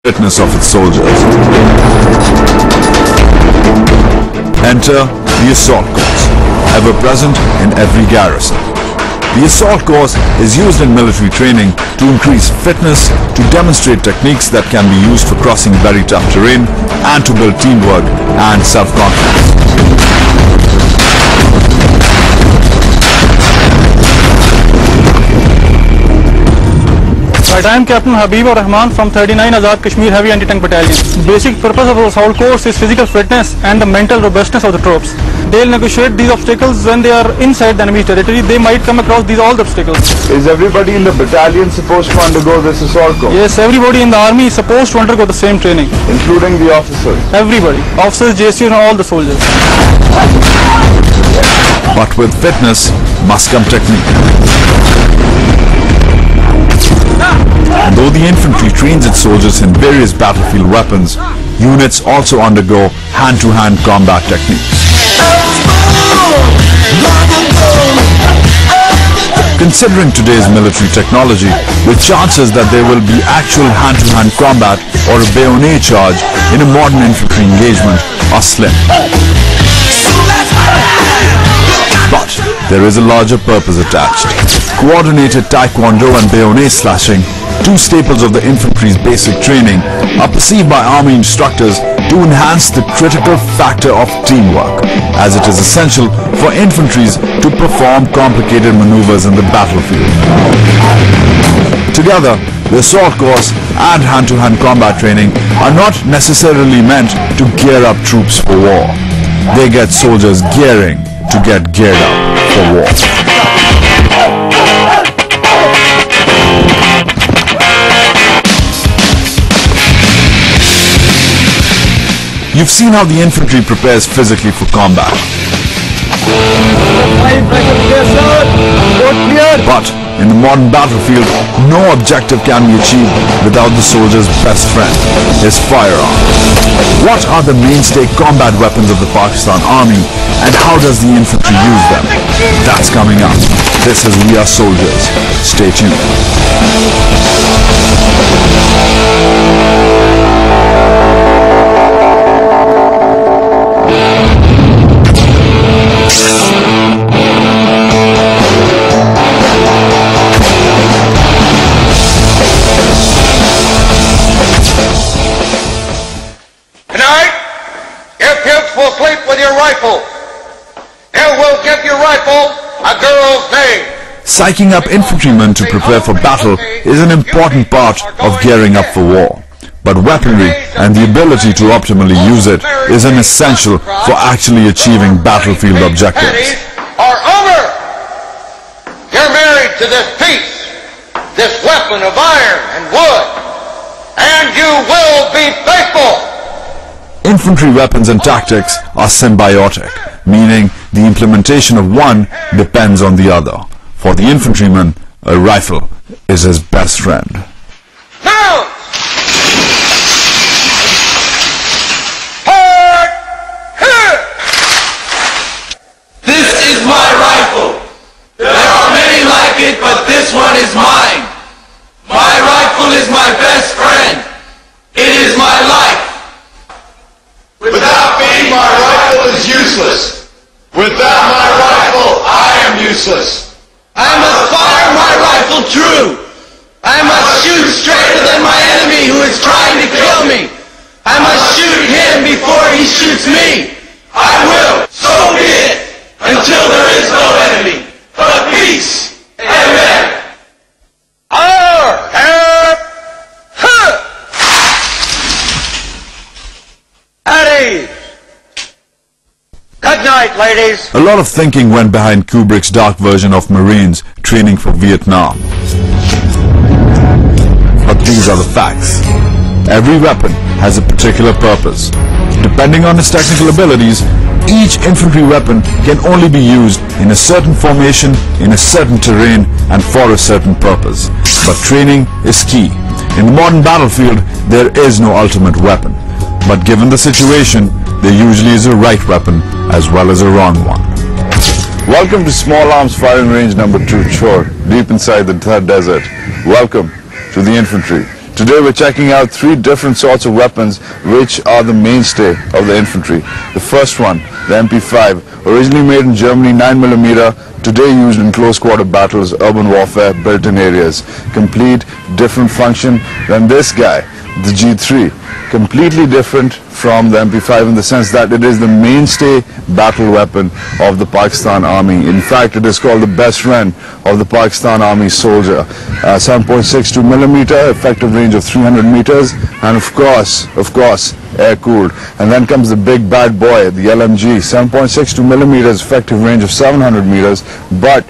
fitness of its soldiers. Enter the assault course, ever present in every garrison. The assault course is used in military training to increase fitness, to demonstrate techniques that can be used for crossing very tough terrain, and to build teamwork and self-confidence. Right, I am Captain Habib Rahman from 39 Azad Kashmir Heavy Anti-Tank Battalion. Basic purpose of the assault course is physical fitness and the mental robustness of the troops. They will negotiate these obstacles when they are inside the enemy territory. They might come across all the obstacles. Is everybody in the battalion supposed to undergo this assault course? Yes, everybody in the army is supposed to undergo the same training. Including the officers? Everybody. Officers, JCs and all the soldiers. But with fitness must come technique. And though the infantry trains its soldiers in various battlefield weapons, units also undergo hand-to-hand combat techniques. Considering today's military technology, the chances that there will be actual hand-to-hand combat or a bayonet charge in a modern infantry engagement are slim. But there is a larger purpose attached. Coordinated taekwondo and bayonet slashing, two staples of the infantry's basic training, are perceived by army instructors to enhance the critical factor of teamwork, as it is essential for infantries to perform complicated maneuvers in the battlefield. Together, the assault course and hand-to-hand combat training are not necessarily meant to gear up troops for war. They get soldiers gearing to get geared up for war. You've seen how the infantry prepares physically for combat. But in the modern battlefield, no objective can be achieved without the soldier's best friend, his firearm. What are the mainstay combat weapons of the Pakistan Army, and how does the infantry use them? That's coming up. This is We Are Soldiers. Stay tuned. Tonight, your kids will sleep with your rifle. And we'll give your rifle a girl's name. Psyching up infantrymen to prepare for battle is an important part of gearing up for war. But weaponry and the ability to optimally use it is an essential for actually achieving battlefield objectives. Are over. You're married to this piece, this weapon of iron and wood, and you will be faithful. Infantry weapons and tactics are symbiotic, meaning the implementation of one depends on the other. For the infantryman, a rifle is his best friend. Now! This is my rifle. There are many like it, but this one is mine. My rifle is my best friend. It is my life. Without me, my rifle is useless. Without my rifle, I am useless. I must fire my rifle true. I must shoot straighter than my enemy who is trying to kill me. I must shoot him before he shoots me. I will, so be it, until there is no enemy, but peace. Amen. Good night, ladies. A lot of thinking went behind Kubrick's dark version of Marines training for Vietnam. But these are the facts. Every weapon has a particular purpose. Depending on its technical abilities, each infantry weapon can only be used in a certain formation, in a certain terrain, and for a certain purpose. But training is key. In the modern battlefield, there is no ultimate weapon. But given the situation, there usually is a right weapon as well as a wrong one. Welcome to Small Arms Firing Range number 2, Chor, deep inside the Thar Desert. Welcome to the infantry. Today we're checking out three different sorts of weapons which are the mainstay of the infantry. The first one, the MP5, originally made in Germany, 9mm, today used in close quarter battles, urban warfare, built-in areas. Complete different function than this guy, the G3. Completely different from the MP5 in the sense that it is the mainstay battle weapon of the Pakistan Army. In fact, it is called the best friend of the Pakistan Army soldier. 7.62mm, effective range of 300 meters, and of course, air-cooled. And then comes the big bad boy, the LMG, 7.62mm, effective range of 700 meters, but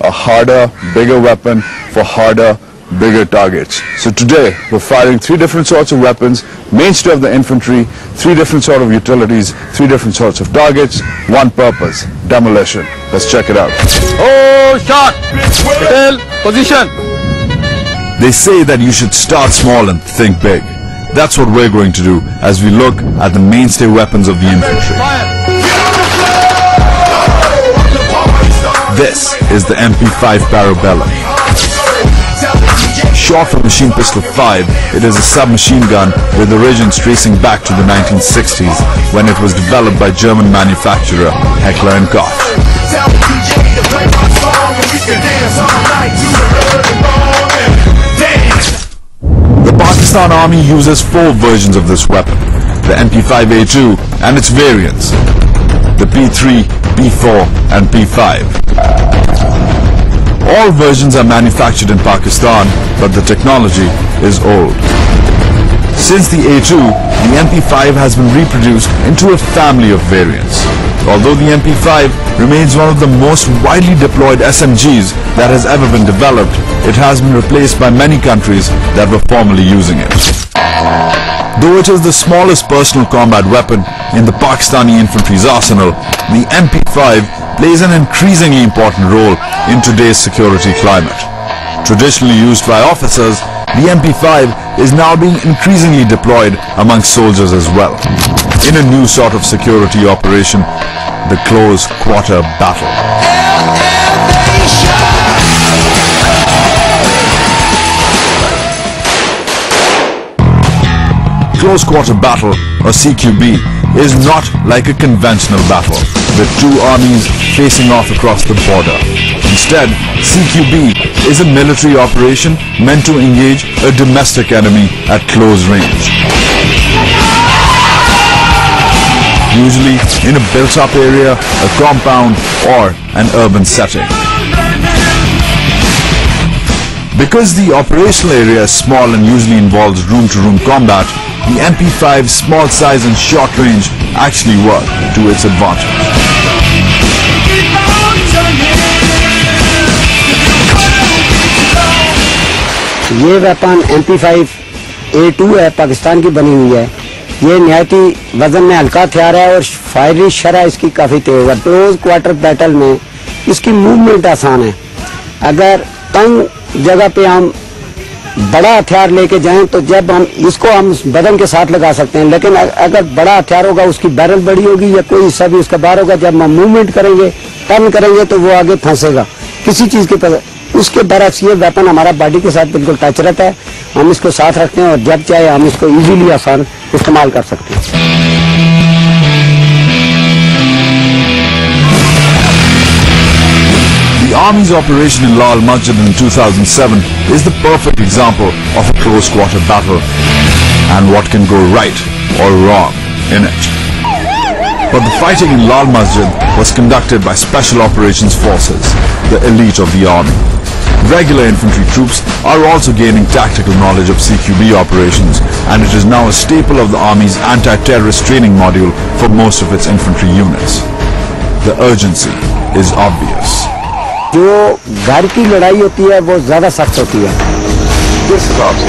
a harder, bigger weapon for harder, bigger targets. So today we're firing three different sorts of weapons, mainstay of the infantry, three different sort of utilities, three different sorts of targets, one purpose, demolition. Let's check it out. Oh, shot! Hotel, position! They say that you should start small and think big. That's what we're going to do as we look at the mainstay weapons of the infantry. This is the MP5 Parabellum. Short from Machine Pistol 5, it is a submachine gun with origins tracing back to the 1960s when it was developed by German manufacturer Heckler & Koch. The Pakistan Army uses four versions of this weapon: the MP5A2 and its variants, the P3, P4 and P5. All versions are manufactured in Pakistan, but the technology is old. Since the A2, the MP5 has been reproduced into a family of variants. Although the MP5 remains one of the most widely deployed SMGs that has ever been developed, it has been replaced by many countries that were formerly using it. Though it is the smallest personal combat weapon in the Pakistani infantry's arsenal, the MP5 plays an increasingly important role in today's security climate. Traditionally used by officers, the MP5 is now being increasingly deployed amongst soldiers as well, in a new sort of security operation, the close quarter battle. Close quarter battle, or CQB, is not like a conventional battle with two armies facing off across the border. Instead, CQB is a military operation meant to engage a domestic enemy at close range. Usually in a built-up area, a compound, or an urban setting. Because the operational area is small and usually involves room-to-room combat, the MP5's small size and short range actually work to its advantage. ये weapon MP5A2 है, पाकिस्तान की बनी हुई है। ये निहायती वजन में हल्का हथियार है और फायरिंग शरह इसकी काफ़ी तेज है। क्लोज क्वार्टर बैटल में इसकी मूवमेंट आसान है। अगर तंग जगह पे हम बड़ा हथियार लेके जाएं तो जब हम इसको हम बदन के साथ लगा सकते हैं, लेकिन अगर बड़ा हथियार होगा उसकी बैरल बड़ी होगी या कोई हिस्सा भी उसका बाहर होगा, जब हम मूवमेंट करेंगे, टर्न करेंगे तो वो आगे फंसेगा किसी चीज़ के पर। उसके बरक्स ये वेपन हमारा बॉडी के साथ बिल्कुल टच रहता है, हम इसको साथ रखते हैं और जब चाहे हम इसको इजीली आसान इस्तेमाल कर सकते हैं। The Army's operation in Lal Masjid in 2007 is the perfect example of a close quarter battle and what can go right or wrong in it. But the fighting in Lal Masjid was conducted by Special Operations Forces, the elite of the army. Regular infantry troops are also gaining tactical knowledge of CQB operations, and it is now a staple of the Army's anti-terrorist training module for most of its infantry units. The urgency is obvious. जो घर की लड़ाई होती है वो ज़्यादा सख्त होती है। किस हिसाब से?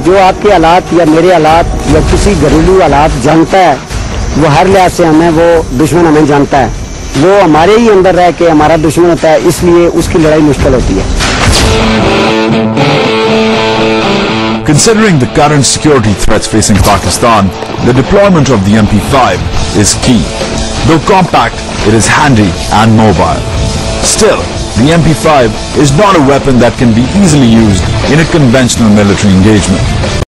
जो आपके हालात या मेरे हालात या किसी घरेलू हालात जानता है, वो हर लिहाज से हमें, वो दुश्मन हमें जानता है, वो हमारे ही अंदर रह के हमारा दुश्मन होता है, इसलिए उसकी लड़ाई मुश्किल होती है। Considering the current security threats facing Pakistan, the deployment of the MP5 is key. Though compact, it is handy and mobile. Still, the MP5 is not a weapon that can be easily used in a conventional military engagement.